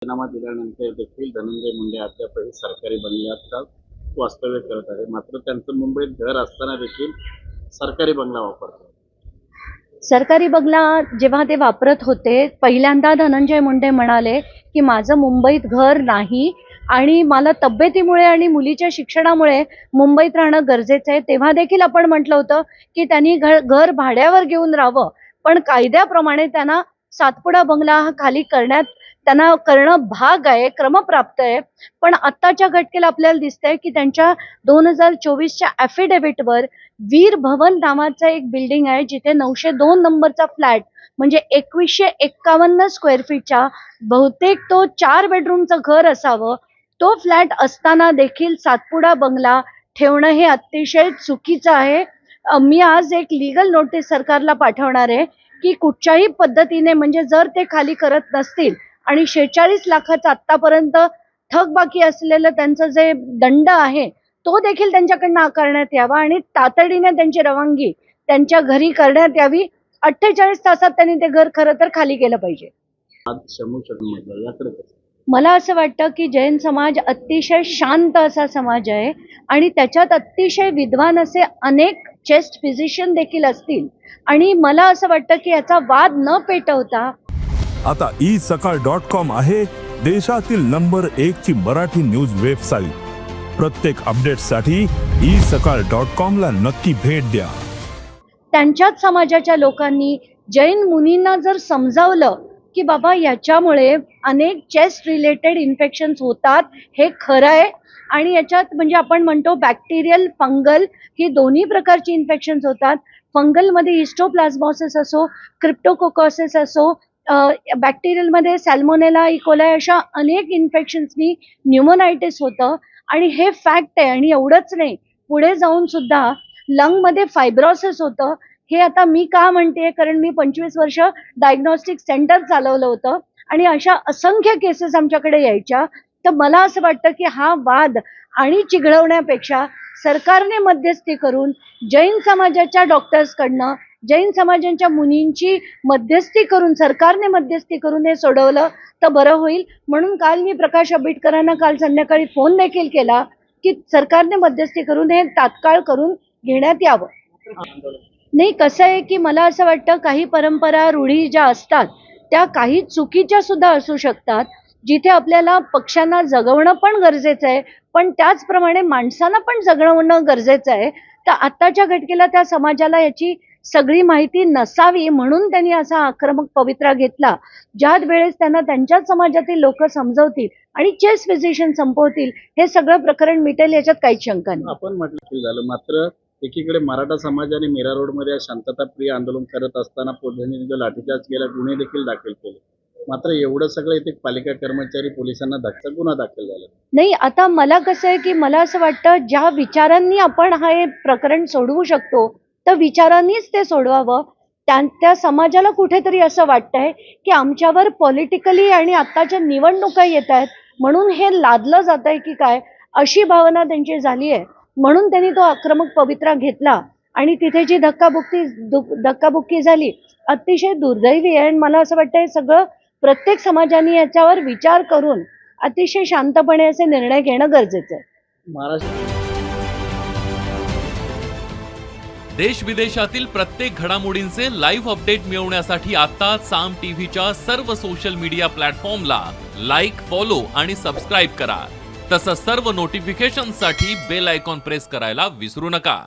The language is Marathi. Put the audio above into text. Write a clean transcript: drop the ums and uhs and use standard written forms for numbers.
राजीनामा दिल्यानंतर देखील धनंजय मुंडे अद्यापही सरकारी बंगल्यात वास्तव्य करत आहे. मात्र त्यांचं मुंबईत घर असताना देखील सरकारी बंगला वापरतात. सरकारी बंगला जेव्हा ते वापरत होते, पहिल्यांदा धनंजय मुंडे म्हणाले की माझं मुंबईत घर नाही आणि मला तब्येतीमुळे आणि मुलीच्या शिक्षणामुळे मुंबईत राहणं गरजेचं आहे. तेव्हा देखील आपण म्हटलं होतं की त्यांनी घर भाड्यावर घेऊन राहावं, पण कायद्याप्रमाणे त्यांना सातपुडा बंगला हा खाली त्यांना करणं भाग आहे, क्रमप्राप्त आहे. पण आत्ताच्या घटकेला आपल्याला दिसतंय की त्यांच्या 2024च्या ॲफिडेव्हिटवर वीर भवन नावाचं एक बिल्डिंग आहे, जिथे 902 नंबरचा फ्लॅट म्हणजे 2151 स्क्वेअर फीटच्या, बहुतेक तो 4 बेडरूमचं घर असावं, तो फ्लॅट असताना देखील सातपुडा बंगला ठेवणं हे अतिशय चुकीचं आहे. मी आज एक लीगल नोटीस सरकारला पाठवणार आहे की कुठच्याही पद्धतीने, म्हणजे जर ते खाली करत नसतील आणि 46 लाखाचं आत्तापर्यंत थकबाकी असलेलं त्यांचं जे दंड आहे तो देखील त्यांच्याकडनं आकारण्यात यावा आणि तातडीने त्यांची रवानगी त्यांच्या घरी करण्यात यावी. 48 तासात त्यांनी ते घर खरं तर खाली केलं पाहिजे. आज शमूशमधलं याकडे कसं? मला असं वाटतं की जैन समाज अतिशय शांत असा समाज आहे आणि त्याच्यात अतिशय विद्वान असे अनेक चेस्ट फिजिशियन देखील असतील आणि मला असं वाटतं की याचा वाद न पेटवता आता isakal.com आहे देशातील नंबर 1 ची मराठी न्यूज वेबसाईट. प्रत्येक अपडेटसाठी isakal.com ला नक्की भेट द्या. त्यांच्याच समाजाच्या लोकांनी जैन मुनींना जर समजावलं की बाबा याच्यामुळे अनेक चेस्ट रिलेटेड इन्फेक्शन्स होतात, हे खरं आहे आणि याच्यात म्हणजे आपण म्हणतो बॅक्टेरियल, फंगल ही दोन्ही प्रकारची इन्फेक्शन्स होतात. फंगलमध्ये हिस्टोप्लाझ्मोसिस असो, क्रिप्टोकोकोसिस असो, बॅक्टेरियलमध्ये सॅल्मोनेला, इकोलाई अशा अनेक इन्फेक्शन्सनी न्यूमोनायटिस होतं आणि हे फॅक्ट आहे. आणि एवढंच नाही, पुढे जाऊन सुद्धा लंगमध्ये फायब्रोसिस होतं. हे आता मी का म्हणते, कारण मी 25 वर्ष डायग्नोस्टिक सेंटर चालवलं होतं आणि अशा असंख्य केसेस आमच्याकडे यायच्या. तर मला असं वाटतं की हा वाद आणि चिघळवण्यापेक्षा सरकारने मध्यस्थी करून जैन समाजाच्या डॉक्टर्सकडनं, जैन समाजाच्या मुनींची मध्यस्थी करून, सरकारने मध्यस्थी करून हे सोडवलं तर बरं होईल. म्हणून काल मी प्रकाश आंबेडकरांना काल संध्याकाळी फोन देखील केला की सरकारने मध्यस्थी करून हे तात्काळ करून घेण्यात यावं. नाही, कसं आहे की मला असं वाटतं काही परंपरा, रूढी ज्या असतात त्या काही चुकीच्या सुद्धा असू शकतात, जिथे आपल्याला पक्षांना जगवणं पण गरजेचं आहे, पण त्याचप्रमाणे माणसांना पण जगवणं गरजेचं आहे. तर आत्ताच्या घटकेला त्या समाजाला याची सगळी माहिती नसावी म्हणून त्यांनी असा आक्रमक पवित्रा घेतला. ज्या वेळेस त्यांना त्यांच्याच समाजातील लोक समजवतील आणि चेस्ट फिजिशियन संपवतील, हे सगळं प्रकरण मिटेल, याच्यात काहीच शंका नाही. आपण म्हटलं झालं, मात्र एकीकडे मराठा समाजाने मीरा रोडमध्ये शांतताप्रिय आंदोलन करत असताना पोलिसांनी लाठीचार्ज केला, गुन्हे देखील दाखल केले. मात्र एवढं सगळं इथे पालिका कर्मचारी पोलिसांना गुन्हा दाखल झाला नाही. आता मला कसं आहे की मला असं वाटतं ज्या विचारांनी आपण हे प्रकरण सोडवू शकतो तर विचारांनीच ते सोडवावं. त्या समाजाला कुठेतरी असं वाटतंय की आमच्यावर पॉलिटिकली आणि आत्ताच्या निवडणुका येत आहेत म्हणून हे लादलं जात आहे की काय, अशी भावना त्यांची झाली आहे. म्हणून त्यांनी तो आक्रमक पवित्रा घेतला आणि तिथे जी धक्काबुक्की झाली अतिशय दुर्दैवी आहे. आणि मला असं वाटतं हे सगळं प्रत्येक समाजाने याच्यावर विचार करून अतिशय शांतपणे असे निर्णय घेणं गरजेचं आहे. महाराष्ट्र देश विदेशातील प्रत्येक घडामोडींचे लाईव्ह अपडेट मिळवण्यासाठी आता साम टीव्हीच्या सर्व सोशल मीडिया प्लॅटफॉर्मला लाईक, फॉलो आणि सबस्क्राईब करा. तसंच सर्व नोटिफिकेशनसाठी बेल आयकॉन प्रेस करायला विसरू नका.